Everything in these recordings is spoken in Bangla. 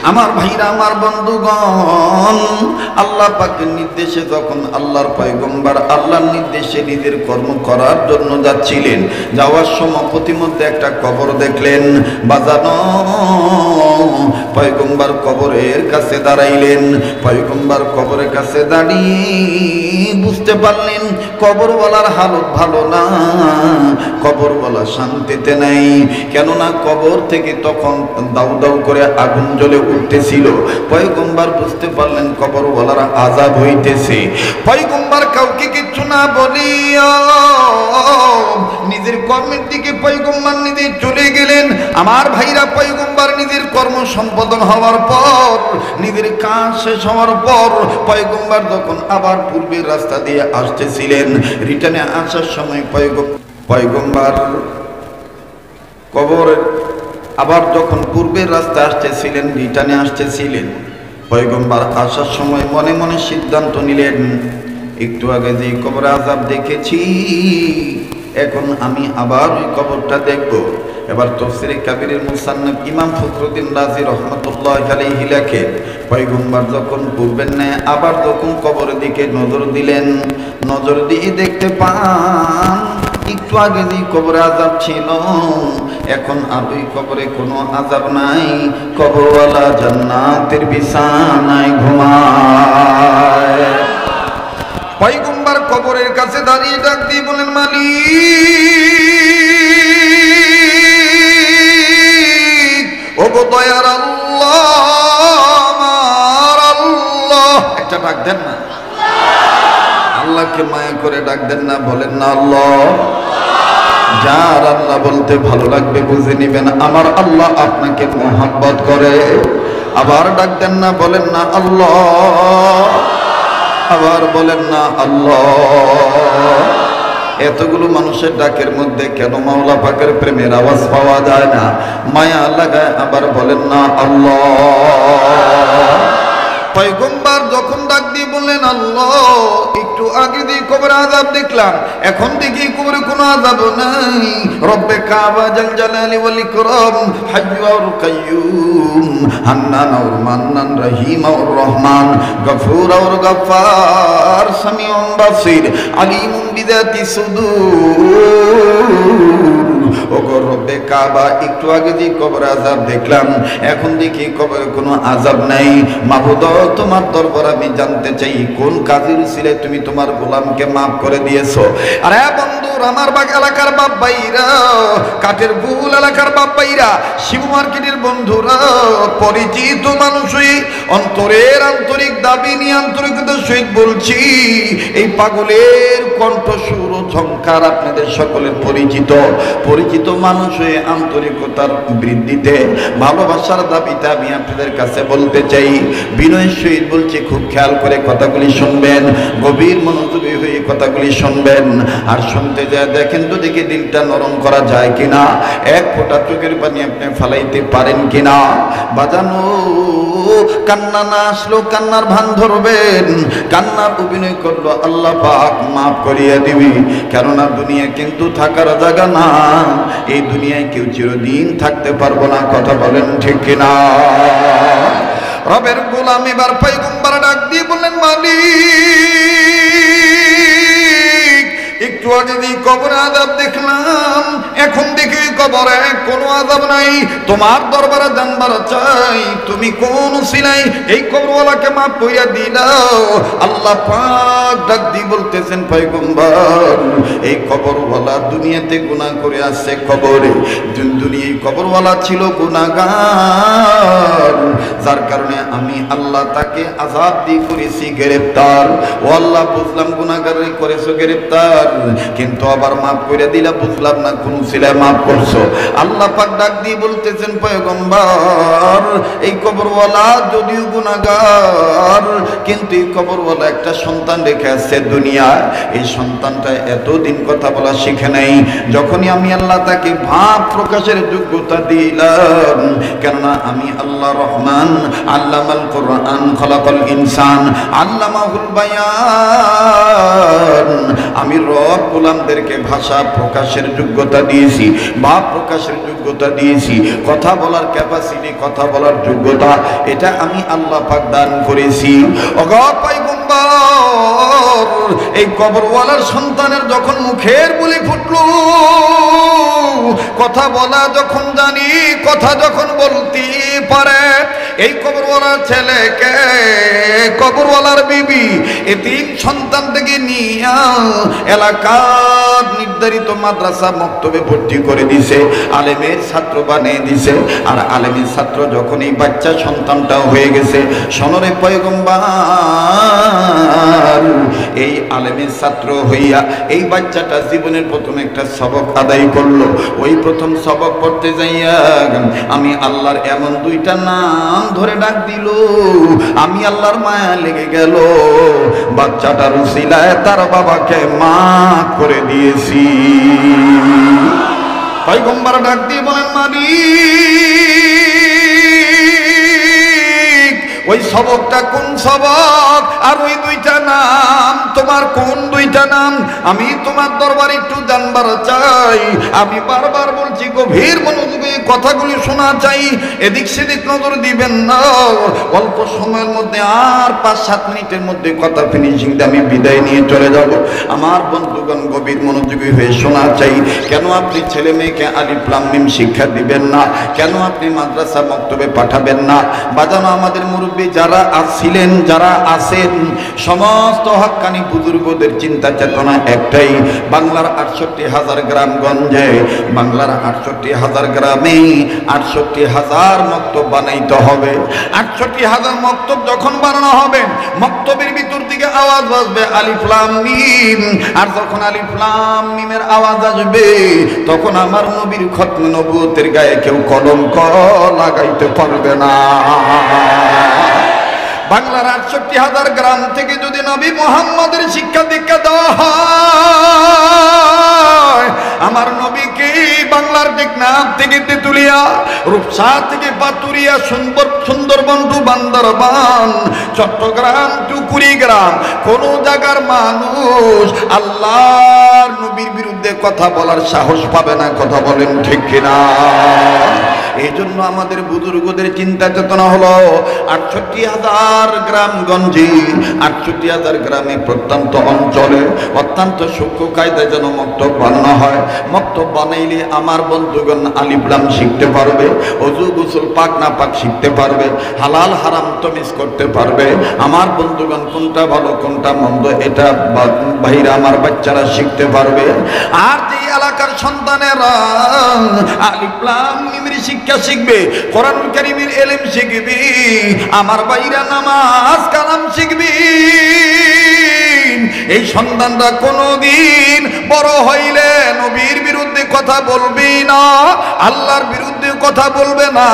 আমার ভাইরা, আমার বন্ধুগণ, আল্লাহ পাকের নির্দেশে যখন আল্লাহর পয়গম্বর আল্লাহর নির্দেশে নিজের কর্ম করার জন্য যাচ্ছিলেন, যাওয়ার সময় প্রতিমধ্যে একটা কবর দেখলেন। বাজানো পয়গম্বর কবরের কাছে দাঁড়াইলেন। পয়গম্বর কবরের কাছে দাঁড়িয়ে বুঝতে পারলেন কবরওয়ালার হালত ভালো না, কবরওয়ালা শান্তিতে নাই। কেননা কবর থেকে তখন দাউ দাউ করে আগুন জ্বলে উঠতেছিল। পয়গম্বর বুঝতে পারলেন কবরওয়ালার আযাব হইতেছে। পয়গম্বর কাউকে কিচ্ছু না বলিয়া নিজের কর্মের দিকে পয়গম্বর নিজে চলে গেলেন। আমার ভাইরা, পয়গম্বর নিজের কর্ম সম্পাদন হওয়ার পর, নিজের কাজ শেষ হওয়ার পর পয়গম্বর যখন আবার পূর্বের রাস্তা দিয়ে আসতেছিলেন, রিটার্নে আসার সময় পয়গম্বর কবরের আবার যখন পূর্বের রাস্তা আসতেছিলেন, রিটার্নে আসতেছিলেন, পয়গম্বর আসার সময় মনে মনে সিদ্ধান্ত নিলেন, একটু আগে যে কবরে আযাব দেখেছি, এখন আমি আবার ওই কবরটা দেখব। এবার তাফসীরে কাবীরের মুসান্নাফ ইমাম ফখরুদ্দীন রাজি রহমাতুল্লাহি আলাইহি লেখেন, পয়গম্বর যখন পূর্বের ন্যায় আবার যখন কবরের দিকে নজর দিলেন, নজর দিয়ে দেখতে পান একটু আগে যে কবরে আযাব ছিল, এখন আর ওই কবরে কোনো আযাব নাই। কবরওয়ালা জান্নাতের বিছানায় ঘুমায়। পয়গম্বর কবরের কাছে দাঁড়িয়ে ডাক দিয়ে বলেন, মালিক, ও গো দয়ার আল্লাহ, আমার আল্লাহ। একটা ডাক দেন না, আল্লাহকে মায়া করে ডাক দেন না, বলেন না আল্লাহ। যার আল্লাহ বলতে ভালো লাগবে বুঝে নিবেন আমার আল্লাহ আপনাকে মোহাব্বত করে। আবার ডাক দেন না, বলেন না আল্লাহ। আবার বলেন না আল্লাহ। এতগুলো মানুষের ডাকের মধ্যে কেন মাওলা পাকের প্রেমের আওয়াজ পাওয়া যায় না? মায়া লাগায় আবার বলেন না আল্লাহ। পয়গম্বর যখন ডাক দিয়ে বললেন, আল্লাহ, একটু আগে দিয়ে কবরে আযাব দেখলাম, এখন দেখি কবরে কোনো আযাব নাই। রব্বে কাবা জাল জালালি ওয়াল ইকরাম, হাইয়্যু আর কাইয়্যুম, হান্নান আর মান্নান, রহিম আর রহমান, গফুর আর গফফার, সামিউন বাসীর, আলিমুন বিযাতি সুদূর। ওগো রব্বে কাবা, একটু আগে যে কবরে আযাব দেখলাম, এখন দেখি কবরে কোনো আযাব নাই। মাবুদ, তোমার দরবার আমি জানতে চাই, কোন কাজের উসিলায় তুমি তোমার গোলামকে মাফ করে দিয়েছো? আরে বন্ধুর, আমার বাগ এলাকার বাপ ভাইরা, কাঠের বুল এলাকার বাপ ভাইরা, শিব মার্কেটের বন্ধুরা, পরিচিত মানুষই অন্তরের আন্তরিক দাবি নিয়ে আন্তরিকতার সহিত বলছি, এই পাগলের কণ্ঠস্বর ও ঝংকার আপনাদের সকলের পরিচিত। পরিচিত মানুষ হয়ে আন্তরিকতার বৃদ্ধিতে, ভালোবাসার দাবিতে আমি আপনাদের কাছে বলতে চাই, বিনয়ের সহিত বলছি, খুব খেয়াল করে কথাগুলি শুনবেন, গভীর মনোযোগী হয়ে কথাগুলি শুনবেন। আর শুনতে যায় দেখেন তো দেখি দিলটা নরম করা যায় কিনা, এক ফোঁটা চোখের পানি আপনি ফালাইতে পারেন কিনা। বাজানো কান্না না আসলেও কান্নার ভান ধরবেন, কান্নার অভিনয় করলো আল্লাহ পাক মাফ করিয়ে দিবি। কেননা দুনিয়া কিন্তু থাকার জায়গা না, এই দুনিয়ায় কেউ চিরদিন থাকতে পারবো না। কথা বলেন ঠিক কিনা? রবের গোলাম এবার পয়গম্বর ডাক দিয়ে বললেন, মালিক, একটু আগে যে কবরে আযাব দেখলাম, এখন দেখি কবরে কোনো আযাব নাই। তোমার দরবারে জানবার চাই, তুমি কোন উসিলায় এই কবরওয়ালাকে মাফ কইরা দিলাও। আল্লাহ পাক ডাক দিয়ে বলতেছেন, পয়গম্বর, এই কবরওয়ালা দুনিয়াতে গুনাহ করে আসছে, কবরে দুনিয়ায় কবরওয়ালা ছিল গুনাহগার, যার কারণে আমি আল্লাহ তাকে আযাব দিয়ে করেছি গ্রেফতার। ও আল্লাহ, বুঝলাম গুনাহগারে করেছো গ্রেফতার, কিন্তু আবার মাফ করে দিলা, বুঝলাম না কোন ছিলা মাফ করছো। আল্লাহ পাক ডাক দিয়ে বলতেছেন, পয়গম্বর, এই কবরওয়ালা যদিও গুনাহগার, কিন্তু এই কবরওয়ালা একটা সন্তান রেখে আসছে দুনিয়ায়। এই সন্তানটা এতদিন কথা বলা শিখে নাই, যখনই আমি আল্লাহ তাকে ভাব প্রকাশের যোগ্যতা দিলাম, কেননা আমি আল্লাহ রহমান, আল্লামাল কোরআন, খলাকাল ইনসান, আল্লামাহুল বায়ান। আমি রব গোলামদেরকে ভাষা প্রকাশের যোগ্যতা দিয়েছি, ভাব প্রকাশের যোগ্যতা দিয়েছি, কথা বলার ক্যাপাসিটি, কথা বলার যোগ্যতা, এটা আমি আল্লাহ পাক দান করেছি। ওগো পয়গম্বর, এই কবরওয়ালার সন্তানের যখন মুখের বুলি ফুটলো, কথা বলা যখন জানি, কথা যখন বলতে পারে, এই কবরওয়ালার ছেলেকে কবরওয়ালার বিবি এতিম সন্তান থেকে নিয়ে এলাকার নির্ধারিত মাদ্রাসা মক্তবে ভর্তি করে দিছে, আলেমের ছাত্র বানিয়ে দিছে। আর আলেমের ছাত্র যখন এই বাচ্চা সন্তানটা হয়ে গেছে, সনরে পয়গম্বর এই আলেমের ছাত্র হইয়া এই বাচ্চাটা জীবনের প্রথম একটা সবক আদায় করলো। ওই প্রথম সবক পড়তে যাইয়া আমি আল্লাহর এমন দুইটা নাম ধরে ডাক দিল, আমি আল্লাহর মায়া লেগে গেল, বাচ্চাটার উসিলায় তার বাবাকে মাফ করে দিয়েছি। পয়গম্বর ডাক দিয়ে বলেন, মালিক ওই সবকটা কোন সবক, আর ওই দুইটা নাম তোমার কোন দুইটা নাম? আমি তোমার দরবারে একটু জানবার চাই। আমি বারবার বলছি, গভীর মনোযোগে কথাগুলি শোনা চাই, এদিক সেদিক নজর দিবেন না। অল্প সময়ের মধ্যে আর 5-7 মিনিটের মধ্যে কথা ফিনিশিং দিয়ে আমি বিদায় নিয়ে চলে যাব। আমার বন্ধুগণ গভীর মনোযোগী হয়ে শোনা চাই। কেন আপনি ছেলে মেয়েকে আলিফ লাম মিম শিক্ষা দিবেন না? কেন আপনি মাদ্রাসা মক্তবে পাঠাবেন না? বাজানো আমাদের মুরব্বী যারা ছিলেন, যারা আছেন, সমস্ত হক্কানি বুজুর্গদের চিন্তা চেতনা একটাই, বাংলার 68,000 গ্রামগঞ্জে, বাংলার 68,000 গ্রামে 68,000 মক্তব বানাইতে হবে। 68,000 মক্তব যখন বানানো হবে, মক্তবের ভিতর থেকে আওয়াজ আসবে আলিফ লাম মিম। আর যখন আলিফ লাম মিমের আওয়াজ আসবে, তখন আমার নবীর খতম নবুয়তের গায়ে কেউ কলঙ্ক লাগাইতে পারবে না। বাংলার 68,000 গ্রাম থেকে যদি নবী মুহাম্মদের শিক্ষা দীক্ষা দেওয়া হয়, আমার নবীকে বাংলার টেকনাফ থেকে তেতুলিয়া, রূপসা থেকে পাতুরিয়া, সুন্দরবন টু বান্দরবান, চট্টগ্রাম টু কুড়িগ্রাম, কোন জায়গার মানুষ আল্লাহর নবীর বিরুদ্ধে কথা বলার সাহস পাবে না। কথা বলেন ঠিক কিনা? এই জন্য আমাদের বুজুর্গদের চিন্তা চেতনা হলো 68,000 গ্রামগঞ্জে, 68,000 গ্রামে প্রত্যন্ত অঞ্চলে অত্যন্ত সূক্ষ্ম কায়দায় যেন মক্তব বানানো হয়। মক্তব বানাইলে আমার বন্ধুগণ আলিফ লাম শিখতে পারবে, ওযু গোসল পাক না পাক শিখতে পারবে, হালাল হারাম তমিজ করতে পারবে। আমার বন্ধুগণ কোনটা ভালো কোনটা মন্দ এটা বাইরে আমার বাচ্চারা শিখতে পারবে। আর যে এলাকার সন্তানেরা আলিফ লাম মিমের শিক্ষা শিখবে, কোরআনুল কারীমের ইলম শিখবে, আমার বাইরা নামাজ কালাম শিখবে, এই সন্তানরা কোনদিন বড় হইলে নবীর বিরুদ্ধে কথা বলবে না, আল্লাহর বিরুদ্ধে কথা বলবে না।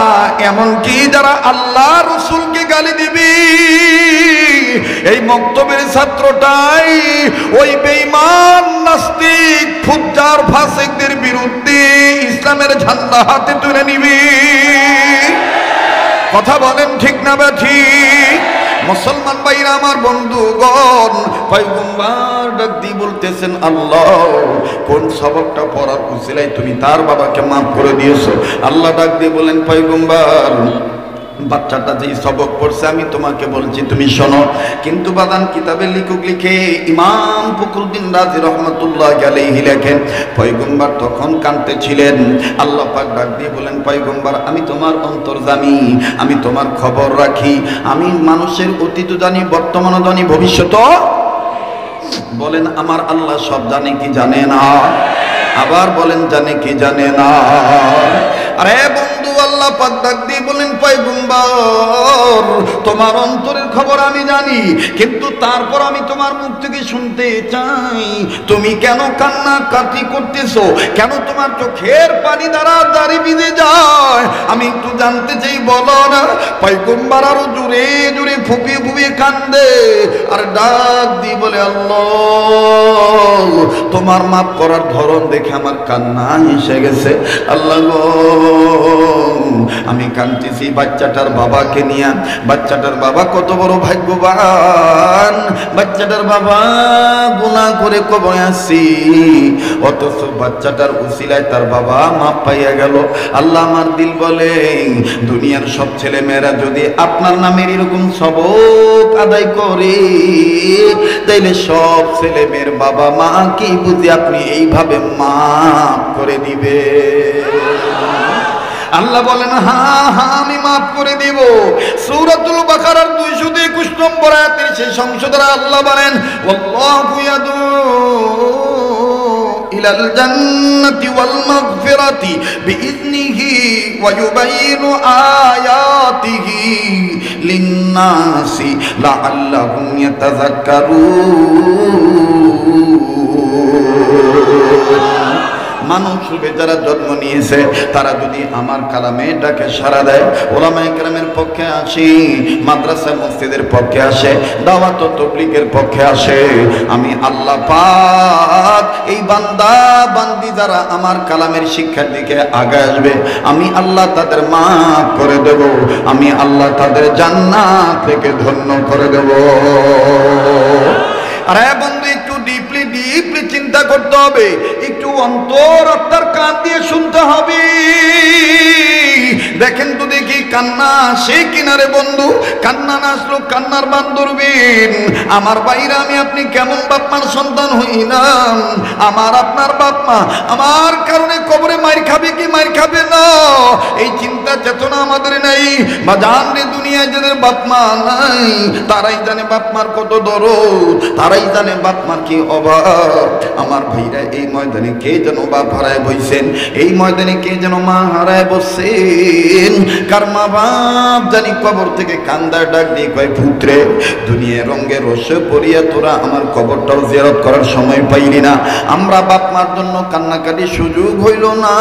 এমনকি যারা আল্লাহ রাসূলকে গালি দিবে, এই মক্তবের ছাত্রটাই ওই বেঈমান নাস্তিক ফুজ্জার ফাসিকদের বিরুদ্ধে ইসলামের ঝান্ডা হাতে তুলে নিবে। কথা বলেন ঠিক না ঠিক? মুসলমান ভাইরা আমার বন্ধুগণ, পয়গম্বর ডাক দিয়ে বলতেছেন, আল্লাহ কোন সবকটা পড়ার উসিলায় তুমি তার বাবাকে মাফ করে দিয়েছো। আল্লাহ ডাক দিয়ে বলেন, পয়গম্বর বাচ্চাটা যেই সবক পড়ছে আমি তোমাকে বলছি তুমি শোনো। কিন্তু বাদান কিতাবে লিখুক লিখে ইমাম ফখরুদ্দিন রাজি রহমাতুল্লাহি আলাইহি লেখেন, পয়গম্বর তখন কাঁদতেছিলেন। আল্লাহ পাক ডাক দিয়ে বলেন, পয়গম্বর আমি তোমার অন্তর্যামী, আমি তোমার খবর রাখি, আমি মানুষের অতীত জানি, বর্তমান জানি, ভবিষ্যৎ। বলেন আমার আল্লাহ সব জানে কি জানে না? আবার বলেন জানে কি জানে না? আরে বন্ধু, আল্লাহ পাক ডাক দিয়ে বলেন, পয়গম্বর তোমার অন্তরের খবর আমি জানি, কিন্তু তারপর আমি তোমার মুখ থেকে শুনতে চাই তুমি কেন কান্নাকাটি করতেছো, কেন তোমার চোখের পানি দ্বারা দাড়ি ভিজে যায়, আমি একটু জানতে চাই, বলো না। পয়গম্বর আরো জোরে জোরে ফুপিয়ে ফুপিয়ে কান্দে আর ডাক দিয়ে বলে, আল্লাহ তোমার মাফ করার ধরন দেখে আমার কান্না এসে গেছে। আল্লাহ গো আমি কাঁদতেছি বাচ্চাটার বাবাকে নিয়ে। বাচ্চাটার বাবা কত বড় ভাগ্যবান, বাচ্চাটার বাবা গুনাহ করে কবরে আসছি, অথচ বাচ্চাটার উসিলায় তার বাবা মাপ পাইয়া গেল। আল্লাহ আমার দিল বলে, দুনিয়ার সব ছেলে মেয়েরা যদি আপনার নামের এরকম সবক আদায় করে, তাইলে সব ছেলে মেয়ের বাবা মা কি বুঝে আপনি এইভাবে মাপ করে দিবে। আল্লাহ বলেন, হ্যাঁ হ্যাঁ আমি মাফ করে দিব। সূরাতুল বাকারার 221 নম্বর আয়াতের সেই সংশোধনে আল্লাহ বলেন, ওয়াল্লাহু ইয়াদু ইলাল জান্নাতি ওয়াল মাগফিরাতি বিইذনিহি ওয়া ইউবাইয়িনু আয়াতিহি লিন-নাসি লাআল্লাহুম ইয়াতাযাক্কারুন। মানুষ রূপে যারা জন্ম নিয়েছে তারা যদি আমার কালামে ডাকে সাড়া দেয়, ওলামায়ে কেরামের পক্ষে আসি, মাদ্রাসা মসজিদের পক্ষে আসে, দাওয়াত ও তাবলীগের পক্ষে আসে, আমি আল্লাহ পাক এই বান্দা বান্দি যারা আমার কালামের শিক্ষার দিকে আগে আসবে, আমি আল্লাহ তাদের মাফ করে দেব, আমি আল্লাহ তাদের জান্নাত থেকে ধন্য করে দেব। আরে বন্ধু, একটু ডিপলি চিন্তা করতে হবে, একটু অন্তর কান দিয়ে শুনতে হবে। দেখেন তো দেখি, কান্না আসে কিনারে বন্ধু? কান্না না আসলো কান্নার বান ধরবেন। আমার বাইরে আমি আপনি কেমন বাপমার সন্তান হইলাম, আমার আপনার বাপমা আমার কারণে কবরে মার খাবে কি মার খাবে না, এই চিন্তা চেতনা আমাদের নাই। বা জানলে দুনিয়ায় যাদের বাপমা নাই তারাই জানে বাপমার কত দরদ, তারাই জানে বাপমার কি অভাব। আমার ভাইরা, এই ময়দানে কে যেন বাপ হারায় বসছেন, এই ময়দানে কে যেন মা হারায় বসছেন। কার মা বাপ জানি কবর থেকে কান্দার ডাক দিয়ে কয়, পুত্রে দুনিয়ার রঙের রসে পড়িয়া তোরা আমার কবরটাও জিয়ারত করার সময় পাইলি না। আমরা বাপ মার জন্য কান্নাকাটি সুযোগ হইল না,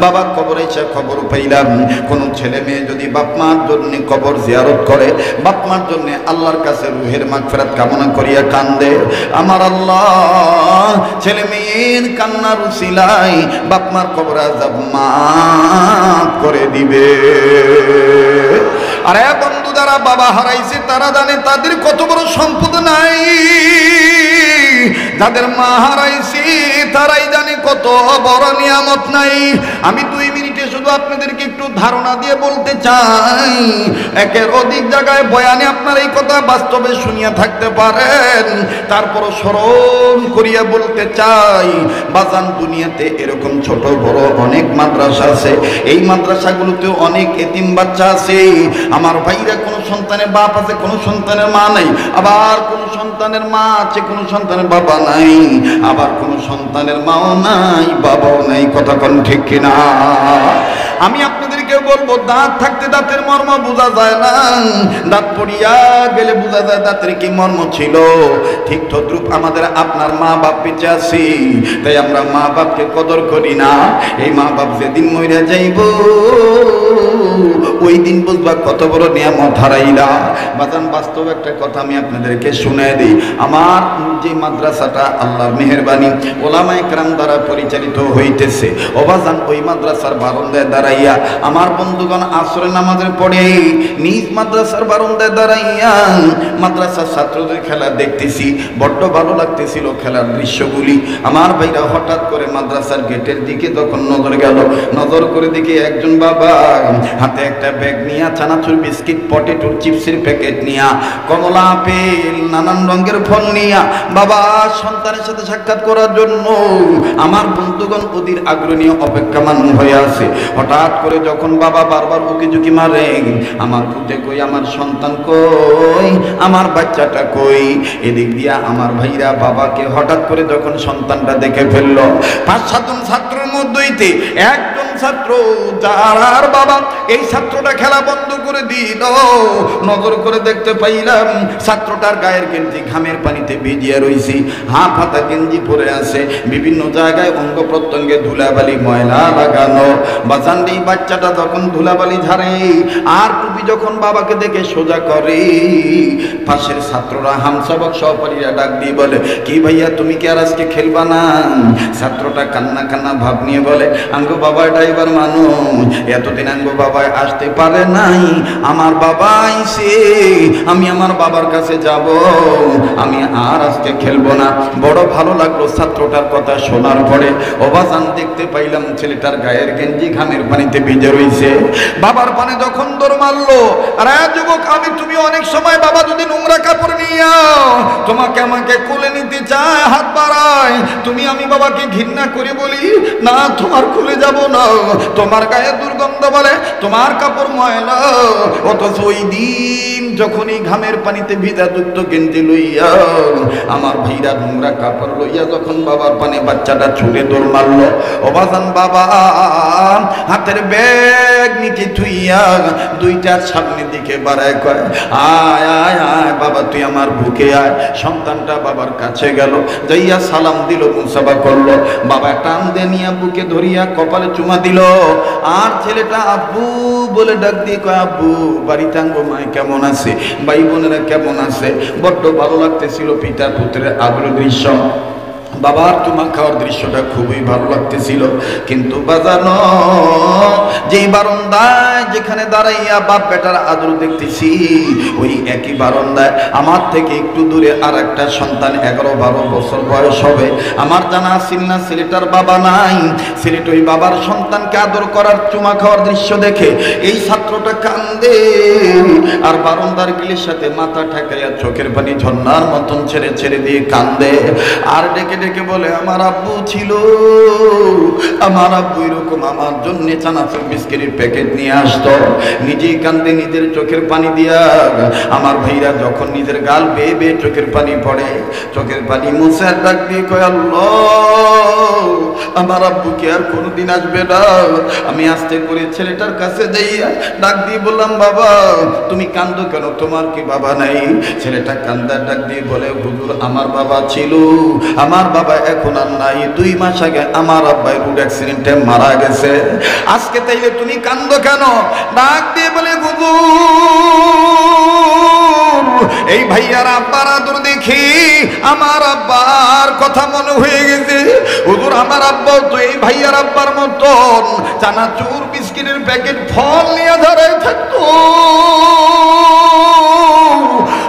বাবা কবরে এসে খবর পাইলাম। কোন ছেলে মেয়ে যদি বাপ মার জন্য কবর জিয়ারত করে, বাপ মার জন্য আল্লাহর কাছে রুহের মাগফিরাত কামনা করিয়া কান্দে, আমার আল্লাহ ছেলে মেয়ের কান্নার উসিলায় বাপ মার কবর আযাব মাফ করে দিবে। আরে বন্ধু, যারা বাবা হারাইছে তারা জানে তাদের কত বড় সম্পদ নাই, যাদের মা হারাইছে তারাই জানে কত বড় নিয়ামত নাই। আমি 2 মিনিটে শুধু আপনাদেরকে একটু ধারণা দিয়ে বলতে চাই, একের অধিক জায়গায় বয়ানে আপনার এই কথা বাস্তবে শুনিয়া থাকতে পারেন, তারপরও স্মরণ করিয়া বলতে চাই, বাজান দুনিয়াতে এরকম ছোট বড় অনেক মাদ্রাসা আছে, এই মাদ্রাসাগুলোতে অনেক এতিম বাচ্চা আছে। আমার ভাইরা, কোনো সন্তানের বাপ আছে, কোনো সন্তানের মা নাই, আবার কোনো সন্তানের মা আছে, কোনো সন্তানের বাবা নাই, আবার কোনো সন্তানের মাও নাই, বাবাও নাই। কথা কোন ঠিক কিনা? আমি আপনাদেরকে বলবো, দাঁত থাকতে দাঁতের মর্ম বোঝা যায় না, দাঁত পড়িয়া গেলে বোঝা যায় দাঁতের কি মর্ম ছিল। ঠিক তদ্রূপ আমাদের আপনার মা বাপ বেঁচে আছি, তাই আমরা মা বাপকে কদর করি না। এই মা বাপ যেদিন মইরা যাইব, ওই দিন বুঝবা কত বড় নিয়ামত হারাইলা। বাজান, বাস্তব একটা কথা আমি আপনাদেরকে শুনে দিই। আমার যে মাদ্রাসাটা আল্লাহর মেহেরবানি ওলামায়ে কেরাম দ্বারা পরিচালিত হইতেছে, ও বাজান, ওই মাদ্রাসার বারান্দায় দাঁড়াইয়া আমার বন্ধুগণ আসরের নামাজের পরে নিজ মাদ্রাসার বারান্দায় দাঁড়াইয়া মাদ্রাসার ছাত্রদের খেলা দেখতেছি, বড্ড ভালো লাগতেছিল খেলার দৃশ্যগুলি। আমার ভাইরা, হঠাৎ করে মাদ্রাসার গেটের দিকে তখন নজর গেল, নজর করে দেখি একজন বাবা হাতে একটা ব্যাগ নিয়ে চানাচুর বিস্কিট পটেটোর চিপসের প্যাকেট নিয়া, কমলা আপেল নানান রঙের ফল নিয়া বাবা সন্তানের সাথে সাক্ষাৎ করার জন্য আমার বন্ধুগণ অধীর আগ্রহ নিয়ে অপেক্ষমান হয়ে আছে। হঠাৎ করে যখন বাবা বারবার উকি ঝুঁকি মারে, আমার পুতে কই, আমার সন্তান কই, আমার বাচ্চাটা কই, এদিক দিয়া আমার ভাইরা বাবাকে হঠাৎ করে যখন সন্তানটা দেখে ফেললো, 5-7 জন ছাত্রের মধ্যেইতে একজন ছাত্র যার বাবা এই ছাত্রটা খেলা বন্ধ করে দিল, নজর করে দেখতে পাইলাম ছাত্রটার গায়ের গেঞ্জি ঘামের পানিতে ভিজিয়ে রইছি, হাফ হাতা গেঞ্জি পরে আছে, বিভিন্ন জায়গায় অঙ্গ প্রত্যঙ্গে ধুলাবালি ময়লা লাগানো। বাজান, এই বাচ্চাটা যখন ধুলাবালি ঝাড়ে আর টুপি যখন বাবাকে দেখে সোজা করে, পাশের ছাত্ররা হামসাবক সহপাঠীরা ডাক দিয়ে বলে, কি ভাইয়া তুমি কি আর আজকে খেলবা না? ছাত্রটা কান্না কান্না ভাব নিয়ে বলে, আঙ্গো বাবা, এটা ড্রাইভার মানুষ, এতদিন আঙ্গো বাবা আসতে পারে নাই, আমার বাবা আইছে, আমি আমার বাবার কাছে যাব, আমি আর আজকে খেলবো না। বড় ভালো লাগলো ছাত্রটার কথা শোনার পরে। অবাজান দেখতে পাইলাম ছেলেটার গায়ের গেঞ্জি ঘামের পানিতে ভিজে রইছে। বাবার পানে যখন দৌড় মারলো, আর যুবক আমি তুমি অনেক সময় বাবা যদি নোংরা কাপড় নিয়ে তোমাকে আমাকে কোলে নিতে চায়, হাত বাড়ায়, তুমি আমি বাবাকে ঘৃণা করে বলি না তোমার কোলে যাব না, তোমার গায়ে দুর্গন্ধ বলে, তোমার কাপড় ময়লা। অথচ ওই দিন যখন এই ঘামের পানিতে ভিজা যুক্ত গেঞ্জি লইয়া আমার ভাইরা নোংরা কাপড় লইয়া যখন বাবার পানে বাচ্চাটা ছুটে দৌড় মারলো, অবাজান বাবা হাতের ব্যাগ নিচে থুইয়া দুইটা সামনের দিকে বাড়ায় কয়, আয় আয় আয় বাবা তুই আমার বুকে আয়। সন্তানটা বাবার কাছে গেল, যাইয়া সালাম দিল, মুসাফা করলো। বাবা টান দিয়ে নিয়ে বুকে ধরিয়া কপালে চুমা দিল। আর ছেলেটা আব্বু বলে ডাক দিয়ে কয়, আব্বু বাড়িতে আঙ্গো মায় কেমন আছে, ভাই বোনেরা কেমন আছে। বড্ড ভালো লাগতেছিল পিতা পুত্রের আদর দৃশ্য, বাবার চুমা খাওয়ার দৃশ্যটা খুবই ভালো লাগতেছিল। কিন্তু বাজানো যেই বারান্দায় যেখানে দাঁড়াইয়া বাপ বেটার আদর দেখতেছি, ওই একই বারান্দায় আমার থেকে একটু দূরে আর একটা সন্তান 11-12 বছর বয়স হবে। আমার জানা ছিল না ছেলেটার বাবা নাই। ছেলেটা ওই বাবার সন্তানকে আদর করার চুমা খাওয়ার দৃশ্য দেখে এই ছাত্রটা কান্দে, আর বারান্দার গিলের সাথে মাথা ঠেকাইয়া চোখের পানি ঝর্ণার মতন ছেড়ে ছেড়ে দিয়ে কান্দে। আর ডেকে ডেকে বলে, আমার আব্বু ছিল, আমার আব্বু এরকম আমার জন্য চানাচুর বিস্কিটের প্যাকেট নিয়ে আসতো। নিজেই কান্দে, নিজের চোখের পানি দিয়া। আমার ভাইরা যখন নিজের গাল বেয়ে বেয়ে চোখের পানি পড়ে, চোখের পানি মুছে ডাক দিয়ে কয়, আল্লাহ আমার আব্বু কি আর কোনোদিন আসবে না। আমি আস্তে করে ছেলেটার কাছে যাইয়া ডাক দিয়ে বললাম, বাবা তুমি কান্দো কেন, তোমার কি বাবা নাই? ছেলেটা কান্দার ডাক দিয়ে বলে, হুজুর আমার বাবা ছিল, আমার বাবা এখন আর নাই, 2 মাস আগে আমার আব্বাই রোড অ্যাক্সিডেন্টে মারা গেছে। আজকে তাইলে তুমি কান্দো কেন? ডাক দিয়ে বলে, হুজুর এই ভাইয়ার আব্বার আদর দেখি আমার আব্বার কথা মনে হয়ে গেছে। হুজুর আমার আব্বা তো এই ভাইয়ার আব্বার মতন চানাচুর বিস্কিটের প্যাকেট ফল নিয়ে ধরায় থাকতো।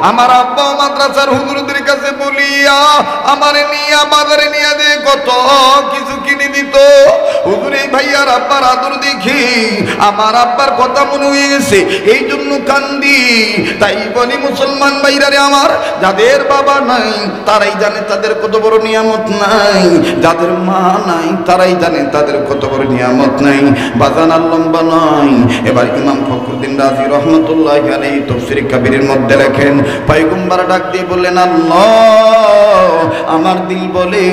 আমার আব্বা মাদ্রাসার হুজুরদের কাছে বলিয়া আমারে নিয়ে বাজারে নিয়ে দিয়ে কত কিছু কিনে দিত। হুজুর এই ভাইয়ার আব্বার আদর দেখি আমার আব্বার কথা মনে হয়ে গেছে, এই জন্য কান্দি। তাই বলি মুসলমান ভাইরারে আমার, যাদের বাবা নাই তারাই জানে তাদের কত বড় নিয়ামত নাই, যাদের মা নাই তারাই জানে তাদের কত বড় নিয়ামত নাই। বাজান আর লম্বা নয়। এবার ইমাম ফখরুদ্দিন রাজি রহমতুল্লাহ আলাইহি তাফসীর কাবীরের মধ্যে লেখেন, পয়গম্বর ডাক দিয়ে বললেন, আল্লাহ আমার দিল বলে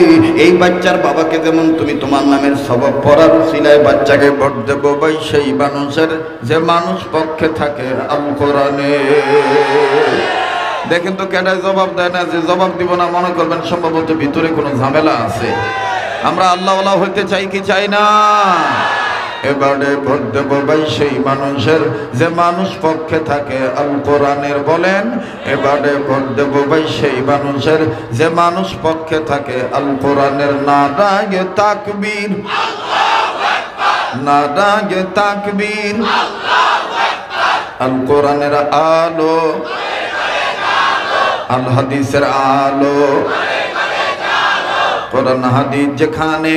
এই বাচ্চার বাবাকে যেমন তুমি তোমার নামের সওয়াব পড়ার উসিলায় বাচ্চাকে ভোট দেবো, ভাই সেই মানুষের যে মানুষ পক্ষে থাকে আল কোরআনে। দেখেন তো কেডায় জবাব দেয় না, যে জবাব দিব না মনে করবেন সম্ভবত ভিতরে কোনো ঝামেলা আছে। আমরা আল্লাহওয়ালা হইতে চাই কি চাই না? এবারে ভোট দেব ভাই সেই মানুষের যে মানুষ পক্ষে থাকে আল কোরআনের। বলেন, এবারে ভোট দেব ভাই সেই মানুষের যে মানুষ পক্ষে থাকে আল কোরআনের। নারায়ে তাকবীর, নারায়ে তাকবীর, আল কোরআনের আলো, আল হাদিসের আলো। কোরআন হাদিস যেখানে,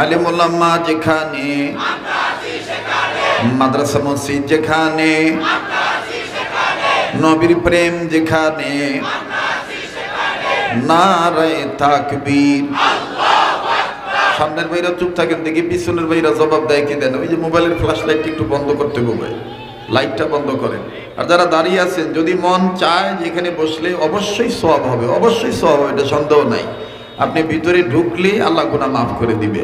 আলিম উলামা যেখানে, মাদ্রাসা মসজিদ যেখানে, নবীর প্রেম যেখানে, নারায়ে তাকবীর। সামনের ভাইরা চুপ থাকেন দেখি, পিছনের ভাইরা জবাব দেয় কি দেন। ওই যে মোবাইলের ফ্ল্যাশ লাইটটা একটু বন্ধ করতে হবে, লাইটটা বন্ধ করেন। আর যারা দাঁড়িয়ে আছেন, যদি মন চায় যেখানে বসলে অবশ্যই সওয়াব হবে, অবশ্যই সওয়াব হবে, এটা সন্দেহ নাই। আপনি ভিতরে ঢুকলে আল্লাহ গুনাহ মাফ করে দিবে।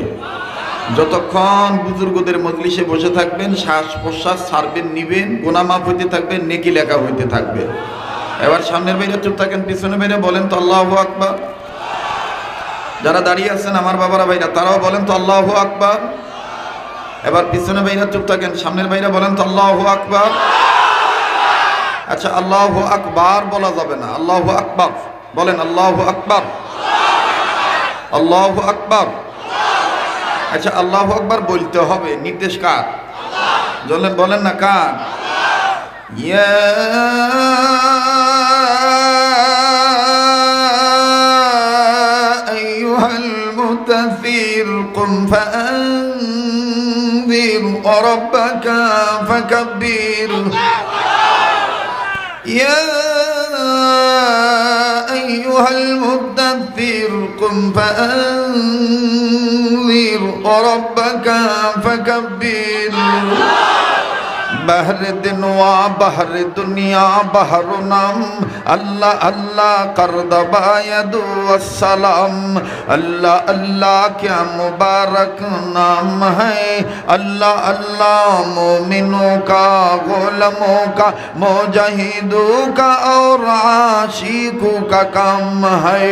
যতক্ষণ বুজুর্গদের মজলিসে বসে থাকবেন, শ্বাস প্রশ্বাস ছাড়বেন, নিবেন, গুনাহ মাফ হইতে থাকবে, নেকি লেখা হইতে থাকবে। এবার সামনের ভাইরা চুপ থাকেন, পিছনের ভাইরা বলেন তো আল্লাহু আকবার। যারা দাঁড়িয়ে আছেন আমার বাবারা ভাইরা, তারাও বলেন তো আল্লাহু আকবার। এবার পিছনে ভাইরা চুপ থাকেন, সামনের ভাইরা বলেন তো আল্লাহু আকবার। আচ্ছা, আল্লাহু আকবার বলা যাবে না, আল্লাহু আকবার বলেন। আল্লাহু আকবার, আল্লাহু আকবার। আচ্ছা আল্লাহু আকবার বলতে হবে, নির্দেশ কার? বলেন না কার? ইয়া আইয়ুহাল মুতাসসির কুম ফাআনযির ওয়া রাব্বাকা ফাকাব্বির। ইয়া আইয়ুহাল মুদাথথির কুম ফাআনযির ওয়া রাব্বাকা ফাকাব্বির। बहर दिनवा बहर दुनिया बहर नाम अल्लाह अल्लाह कर दबायदु अस्सलाम। अल्लाह अल्लाह क्या मुबारक नाम है। अल्लाह अल्लाह मोमिनों का गुलामों का मुजाहिदों का और आशिकों का काम है।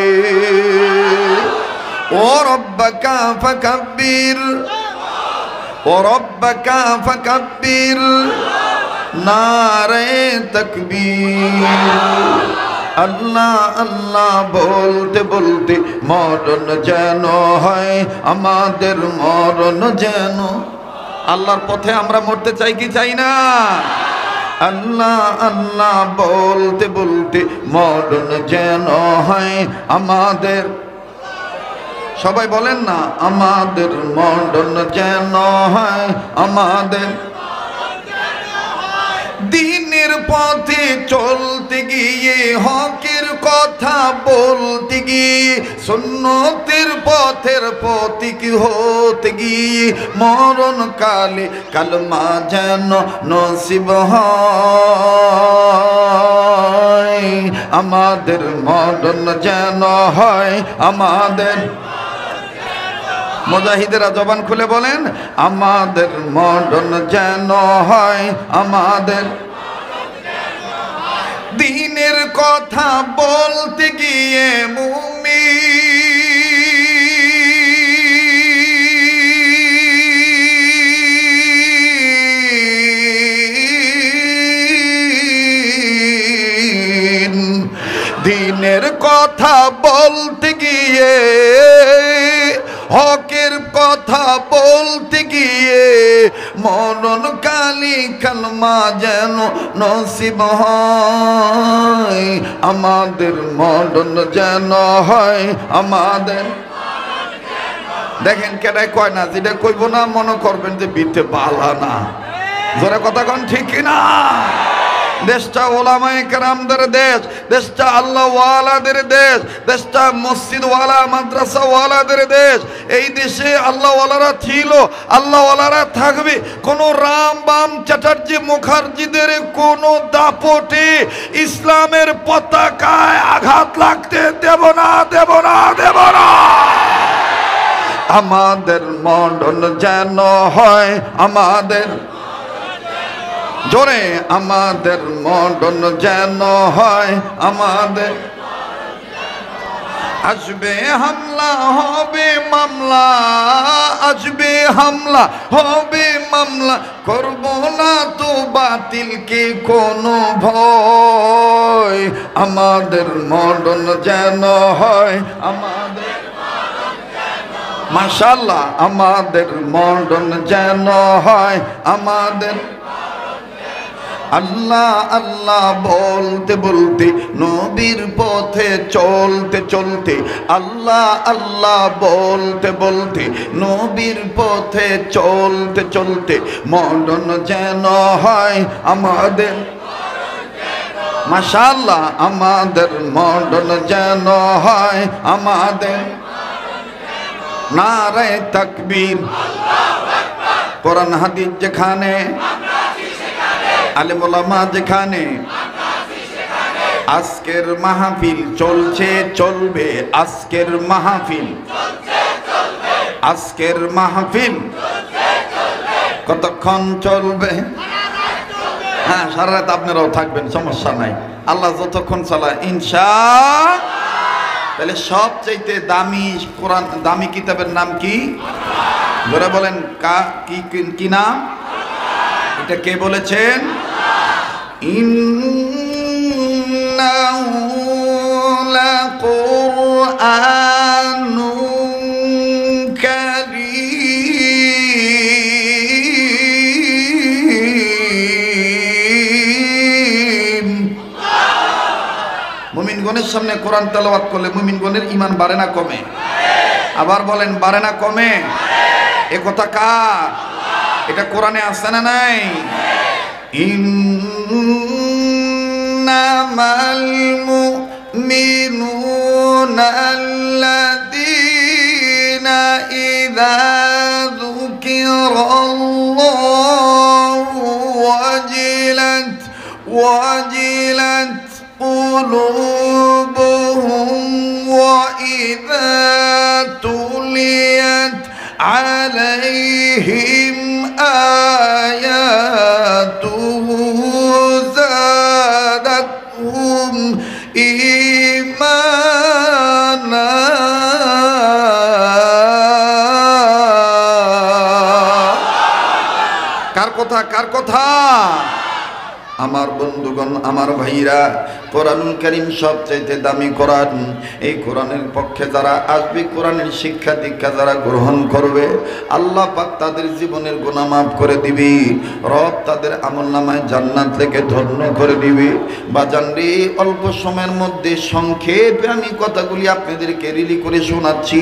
ओ रब्बका फकब्बिर ओ रब्बका फकब्बिर नारे तकबीर। अल्लाह अल्लाह बोलते बोलते मरণ যেন হয় আমাদের মরণ যেন। আল্লাহর পথে আমরা মরতে চাই কি চাই না? আল্লাহ আল্লাহ বলতে বলতে মরণ যেন হয় আমাদের। সবাই বলেন না, আমাদের মরণ যেন হয় আমাদের। দিনের পথে চলতে গিয়ে হকের কথা বলতে গিয়ে সুন্নতের পথের পথিক হতে গিয়ে মরণ কালে কালমা যেন নসিব হয় আমাদের। মরণ যেন হয় আমাদের। মুজাহিদেরা জবান খুলে বলেন, আমাদের মরণ যেন হয় আমাদের। দিনের কথা বলতে গিয়ে মুমিন, দিনের কথা বলতে গিয়ে হকের কথা বলতে গিয়ে মরণ কালী কালমা যেন নসিব হয় আমাদের। মরণ যেন হয় আমাদের। দেখেন কেডাই কয় না, যেটা কইব না মনে করবেন যে বিতে বালা না। জোরে কথা কন ঠিক কিনা? দেশটা ওলামায়ে কেরামদের দেশ, দেশটা আল্লাহ ওয়ালাদের দেশ, দেশটা মসজিদ ওয়ালা মাদ্রাসা ওয়ালাদের দেশ। এই দেশে আল্লাহ ওয়ালারা ছিল, আল্লাহ ওয়ালারা থাকবে। কোন রাম বাম চ্যাটার্জি মুখার্জিদের কোন দাপটে ইসলামের পতাকায় আঘাত লাগতে দেব না, দেব না, দেব না। আমাদের মরণ যেন হয় আমাদের। জোরে, আমাদের মরণ যেন হয় আমাদের। আসবে হামলা হবে মামলা, আসবে হামলা হবে মামলা, করব না তো বাতিলকে কোনো ভয় আমাদের। মরণ যেন হয় আমাদের। মাশাআল্লাহ, আমাদের মরণ যেন হয় আমাদের। আল্লাহ আল্লাহ বলতে বলতে নবীর পথে চলতে চলতে, আল্লাহ আল্লাহ বলতে বলতে নবীর পথে চলতে চলতে মরণ যেন হয় আমাদের। মাশাআল্লাহ, আমাদের মরণ যেন হয় আমাদের। নারে তাকবীর। কোরআন হাদিস যেখানে, আলেম ওলামা যেখানে, আজকের মাহফিল চলছে চলবে। আজকের মাহফিল, আজকের মাহফিল কতক্ষণ চলবে? হ্যাঁ, সারা রাত আপনারাও থাকবেন, সমস্যা নাই। আল্লাহ যতক্ষণ চালায় ইনশাআল্লাহ। তাহলে সবচাইতে দামি কোরআন, দামি কিতাবের নাম কি? ধরে বলেন কি নাম? এটা কে বলেছেন? ইন্নাহু লাকুরআনুন কারীম। মুমিনগণের সামনে কোরআন তেলাওয়াত করলে মুমিনগণের ঈমান বাড়ে না কমে? আবার বলেন, বাড়ে না কমে? এ কথা কার? এটা কোরআনে আছে না নাই? ইন্নামাল মুমিনুনা আল্লাযীনা ইযা যুকিরাল্লাহু ওয়াজিলাত قلوبهم وإذا تليت عليهم آياته زادتهم إيمانا কার কথা? আমার বন্ধুগণ, আমার ভাইরা, কোরআনুল কারীম সবচাইতে দামি কোরআন। এই কোরআনের পক্ষে যারা আসবে, কোরআনের শিক্ষা দীক্ষা যারা গ্রহণ করবে, আল্লাহ পাক তাদের জীবনের গুনাহ মাফ করে দিবি। রব তাদের আমলনামায় জান্নাত থেকে ধন্য করে দিবি। বাজানরে, অল্প সময়ের মধ্যে সংক্ষেপে আমি কথাগুলি আপনাদেরকে রিলি করে শোনাচ্ছি।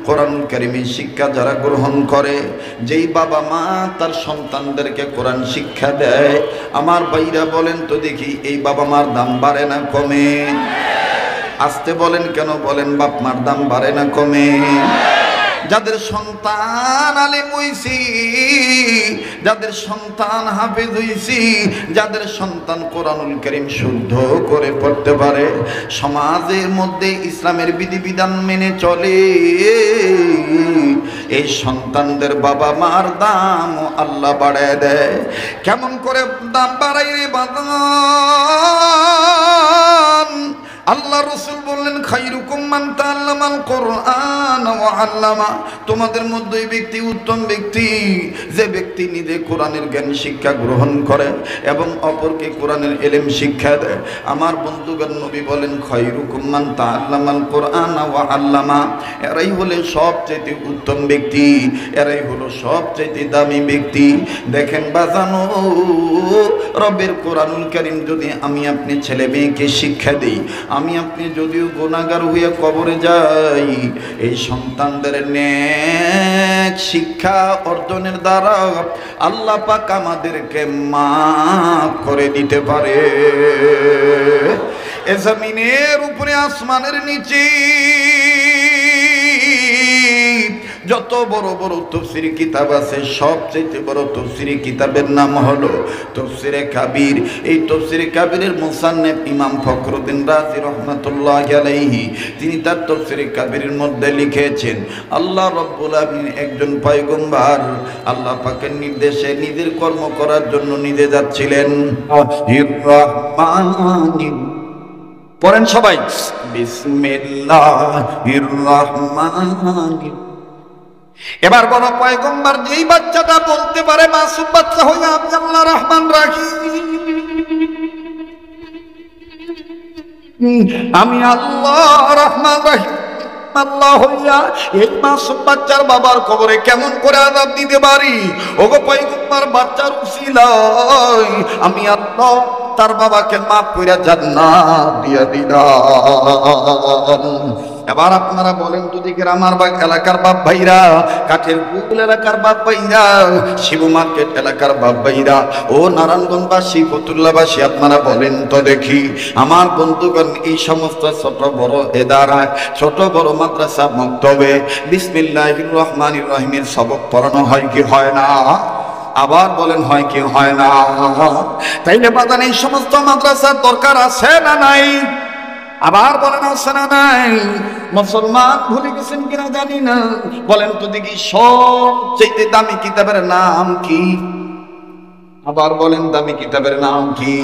কোরআনুল কারীমের শিক্ষা যারা গ্রহণ করে, যেই বাবা মা তার সন্তানদেরকে কোরআন শিক্ষা দেয়, আমার ভাইরা বলেন তো দেখি, এই বাবা মার দাম বাড়ে না কমে? আসতে বলেন কেন? বলেন, বাপ মার দাম বাড়ে না কমে? যাদের সন্তান আলেম হইছি, যাদের সন্তান হাফেজ হইছি, যাদের সন্তান কোরআনুল কারীম শুদ্ধ করে পড়তে পারে, সমাজের মধ্যে ইসলামের বিধিবিধান মেনে চলে, এই সন্তানদের বাবা মার দাম আল্লাহ বাড়ায় দেয়। কেমন করে দাম বাড়াই রে বাদান? আল্লাহ রাসূল বললেন, খায়রুকুম মান তাআল্লামাল কুরআন ওয়া আল্লামা। তোমাদের মধ্যে এই ব্যক্তি উত্তম ব্যক্তি, যে ব্যক্তি নিজে কোরআনের জ্ঞান শিক্ষা গ্রহণ করে এবং অপরকে কোরআনের ইলম শিক্ষা দেয়। আমার বন্ধুগণ, নবী বলেন, খায়রুকুম মান তাআল্লামাল কুরআন ওয়া আল্লামা। এরাই হলো সবচেয়ে উত্তম ব্যক্তি, এরাই হলো সবচেয়ে দামি ব্যক্তি। দেখেন বাজানো, রবের কোরআনুল কারীম যদি আমি আপনি ছেলে মেয়েকে শিক্ষা দিই, আমি আপনি যদিও গুনাহগার হয়ে কবরে যাই, এই সন্তানদের নেক শিক্ষা অর্জনের দ্বারা আল্লাহ পাক আমাদেরকে মাফ করে দিতে পারে। এ জমিনের উপরে আসমানের নিচে যত বড় বড় তাফসীর কিতাব আছে, সবচেয়ে বড় তাফসীর কিতাবের নাম হলো তাফসীরে কাবীর। এই তাফসীরে কাবীরের মুসান্নিফ ইমাম ফখরুদ্দীন রাজি রাহমাতুল্লাহি আলাইহি, তিনি তার তাফসীরে কাবীরের মধ্যে লিখেছেন, আল্লাহ রাব্বুল আলামিন একজন পয়গম্বর আল্লাহ পাকের নির্দেশে নিজের কর্ম করার জন্য নিজে যাচ্ছিলেন। পড়েন সবাই, বিসমিল্লাহির রহমানির। এবার বড় পয়গম্বর যেই বাচ্চাটা বলতে পারে মাসুম বাচ্চা হইয়া আমি আল্লাহ রহমান রাহিম, আমি আল্লাহ রহমান রাহিম আল্লাহ হইয়া এই মাসুম বাচ্চার বাবার কবরে কেমন করে আযাব দিতে পারি? ওগো পয়গম্বর, বাচ্চার উসিলায় আমি আল্লাহ তার বাবাকে মাফ কইরা জান্নাত দিয়া দিলাম। এবার আপনারা বলেন তো দেখি, আমার এলাকার বাপ ভাইরা, কাঠের পুকুল এলাকার বাপ ভাইরা, শিবু মার্কেট এলাকার বাপ ভাইরা, ও নারায়ণগঞ্জবাসী, ফতুল্লাবাসী, আপনারা বলেন তো দেখি, আমার বন্ধুগণ, এই সমস্ত ছোট বড় এদারায়, ছোট বড় মাদ্রাসা মক্তবে বিসমিল্লাহির রহমানির রহিমের সবক পড়ানো হয় কি হয় না? আবার বলেন, হয় কি হয় না? তাইলে বাদান এই সমস্ত মাদ্রাসার দরকার আছে না নাই? আবার বলেন, আছে না নাই? মুসলমান ভুলে গেছেন কিনা জানি না, বলেন তো দেখি, সবচেয়ে দামি কিতাবের নাম কি? আবার বলেন, দামি কিতাবের নাম কি?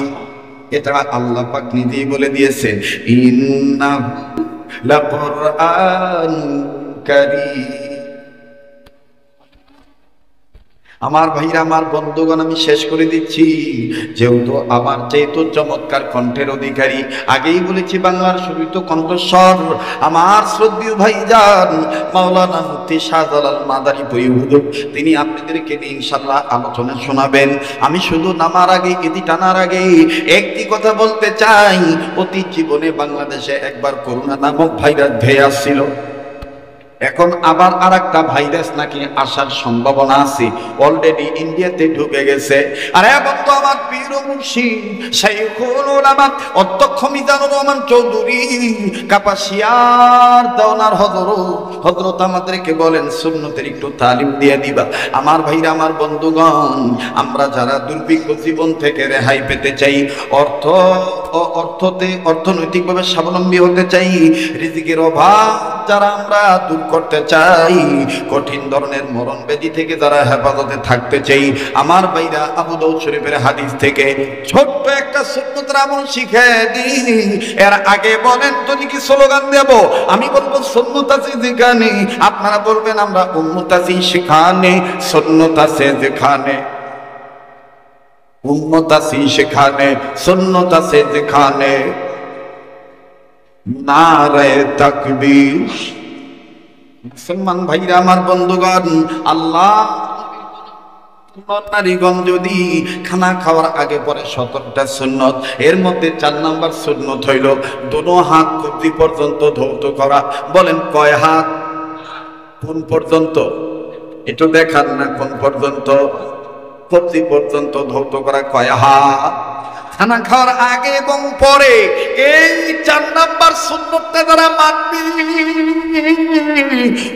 এটা আল্লাহ পাক নিজেই বলে দিয়েছেন, ইন্নাহু লাকুরআনুন কারীম। আমার ভাইরা, আমার বন্ধুগণ, আমি শেষ করে দিচ্ছি। যেহেতু আমার যেহেতু চমৎকার কণ্ঠের অধিকারী, আগেই বলেছি বাংলার সুরিত কণ্ঠস্বর আমার শ্রদ্ধেয় ভাইজান মাওলানা মুফতি শাহজালাল মাদারীপুর হুজুর, তিনি আপনাদেরকে নিয়ে ইনশাআল্লাহ আলোচনা শোনাবেন। আমি শুধু নামার আগে, ইতি টানার আগে একটি কথা বলতে চাই। অতি জীবনে বাংলাদেশে একবার করোনা নামক ভাইরাস ধেয়ে আসছিল, এখন আবার আর একটা ভাইরাস নাকি আসার সম্ভাবনা আছে, অলরেডি ইন্ডিয়াতে ঢুকে গেছে। আর এবং তো আমার পীর মুর্শিদ শাইখুল উলামা অধ্যক্ষ মিজানুর রহমান চৌধুরী কাপাসিয়ার দেওনার হযরত আমাদেরকে বলেন সুন্নতের একটু তালিম দিয়ে দিবা। আমার ভাইরা, আমার বন্ধুগণ, আমরা যারা দুর্ভিক্ষ জীবন থেকে রেহাই পেতে চাই, অর্থনৈতিকভাবে স্বাবলম্বী হতে চাই, রিজিকের অভাব যারা আমরা দূর করতে চাই, কঠিন ধরনের মরণ ব্যাধি থেকে যারা হেফাজতে থাকতে চাই, আমার ভাইরা আবু দাউদ শরীফের হাদিস থেকে ছোট্ট একটা সুন্নতের আমল শিখে দিই। এর আগে বলেন তো কি স্লোগান দেব? আমি বলবো সুন্নত আছে যেখানে, আপনারা বলবেন আমরা উম্মত আছি সেখানে। সুন্নত আছে যেখানে, উম্মত আছি সেখানে, সুন্নত আছে যেখানে। নারে তাকবীর। মুসলমান ভাইরা, আমার বন্ধুগণ, আল্লাহ নারীগণ যদি খানা খাওয়ার আগে পরে 17টা সুন্নত, এর মধ্যে 4 নাম্বার সুন্নত হইল দোনো হাত কবজি পর্যন্ত ধৌত করা। বলেন কয় হাত? কোন পর্যন্ত? একটু দেখান না, কোন পর্যন্ত? কবজি পর্যন্ত ধৌত করা। কয় হাত? খানা খাওয়ার আগে এবং পরে এই 4 নাম্বার সুন্নতটা যারা মানবে,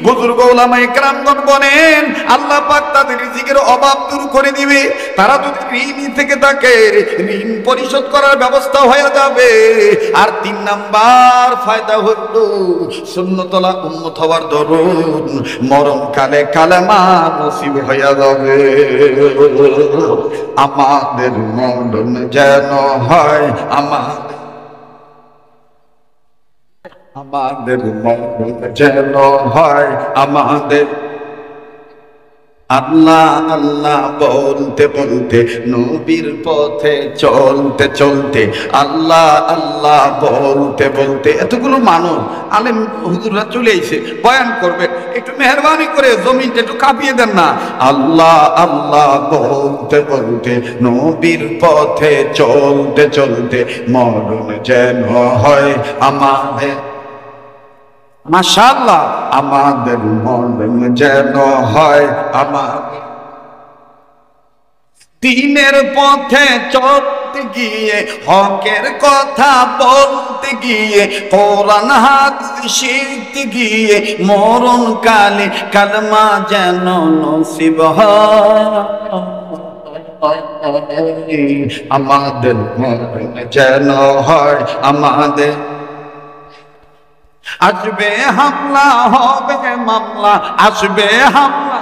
বুজুর্গ উলামায়ে কেরামগণ বলেন আল্লাহ পাক তাদের রিজিকের অভাব দূর করে দিবে। তারা যদি ঋণ থেকে থাকে, ঋণ পরিশোধ করার ব্যবস্থা হয়ে যাবে। আর 3 নাম্বার ফায়দা হলো সুন্নতলা উম্মত হওয়ার দরুন মরণকালে কালেমা নসিব হয়ে যাবে। আমাদের মরণ যেন হয়, আমাদের মরণ যেন হয়, আমাদের আল্লাহ আল্লাহ বলতে বলতে, নবীর পথে চলতে চলতে, আল্লাহ আল্লাহ বলতে বলতে। এতগুলো মানুষ আলেম হুজুররা চলে এসে বয়ান করবেন, একটু মেহরবানি করে জমিনটা একটু কাঁপিয়ে দেন না। আল্লাহ আল্লাহ বলতে বলতে, নবীর পথে চলতে চলতে, মরণ যেন হয় আমাদের। মাশাআল্লাহ, আমাদের মরণ যেন হয় আমাদের। দ্বীনের পথে চলতে গিয়ে, হকের কথা বলতে গিয়ে, কোরআন হাদিস শিখতে গিয়ে, মরণ কালে কালেমা যেন নসিব হয় আমাদের। মরণ যেন হয় আমাদের। আসবে হামলা, হবে মামলা, আসবে হামলা,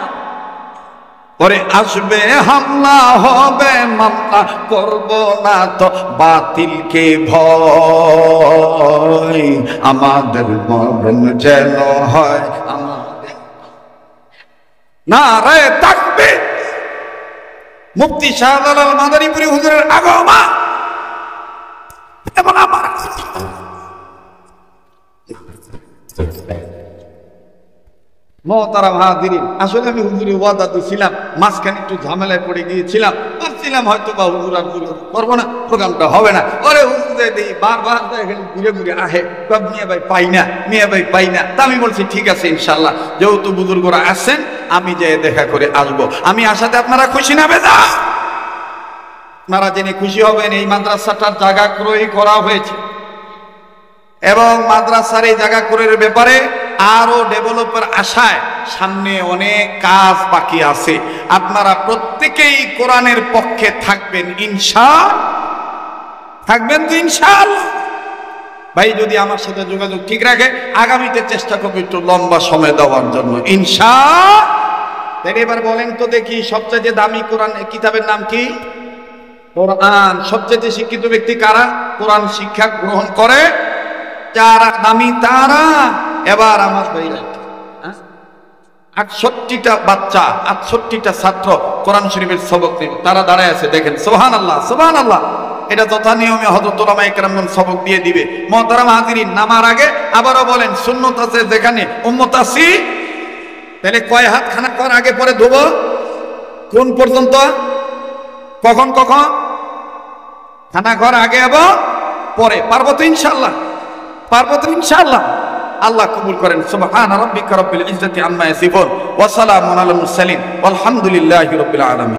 পরে আসবে হামলা, হবে মামলা, করব না তো বাতিলকে ভয়। আমাদের মরণ যেন হয় আমাদের। নারে তাকবীর। মুফতি শাহজালাল মাদারীপুরি হুজুরের আগমন এবং আমার মোহতারাম হাজিরিন, আসলে আমি হুজুরের ওয়াদা দিয়েছিলাম, মাঝখানে একটু ঝামেলায় পড়ে গিয়েছিলাম। ভাবছিলাম হয়তো বা হুজুর আর করবো না, প্রোগ্রামটা হবে না। ওরে হুজুর দিই বারবার ঘুরে ঘুরে আহে, মিয়া ভাই পাই না, মিয়া ভাই পাই না। তা আমি বলছি ঠিক আছে ইনশাল্লাহ, যেহেতু বুজুর্গরা আসছেন আমি যেয়ে দেখা করে আসবো। আমি আসাতে আপনারা খুশি না বেজা? আপনারা জেনে খুশি হবেন এই মাদ্রাসাটার জায়গা ক্রয় করা হয়েছে এবং মাদ্রাসার এই জায়গা ক্রয়ের ব্যাপারে আরো ডেভেলপের আশায় সামনে অনেক কাজ বাকি আছে। আপনারা প্রত্যেকেই কোরআনের পক্ষে থাকবেন থাকবেন তো ইনশাআল্লাহ? ভাই যদি আমার সাথে যোগাযোগ ঠিক রাখে, আগামীতে চেষ্টা করবো একটু লম্বা সময় দেওয়ার জন্য ইনশাআল্লাহ। এবার বলেন তো দেখি, সবচেয়ে দামি কোরআন কিতাবের নাম কি? কোরআন। সবচেয়ে শিক্ষিত ব্যক্তি কারা? কোরআন শিক্ষা গ্রহণ করে যারা দামি তারা। এবার আমার ভাইরা 68টা বাচ্চা, 68টা ছাত্র কোরআন শরীফের সবক দিল। তারা দাঁড়ায় আছে, দেখেন সুবহানাল্লাহ সুবহানাল্লাহ। এটা যথা নিয়মে হযরত উলামায়ে কেরামগণ সবক দিয়ে দিবে। মুহতারাম হাজিরিন, নামার আগে আবারও বলেন, সুন্নত আছে যেখানে উম্মত আছি, তাহলে কয় হাত খানা করার আগে পরে ধোবো? কোন পর্যন্ত? কখন কখন? খানা ঘর আগে এবং পরে। পারবো তো ইনশাআল্লাহ? পারবো তো ইনশাআল্লাহ? আল্লাহ কবুল করেন। সুবহানা রাব্বিকা রাব্বিল ইজ্জাতি আম্মা ইয়াসিফুন ওয়া সালামুন আলাল মুরসালিন ওয়ালহামদুলিল্লাহি রাব্বিল আলামিন।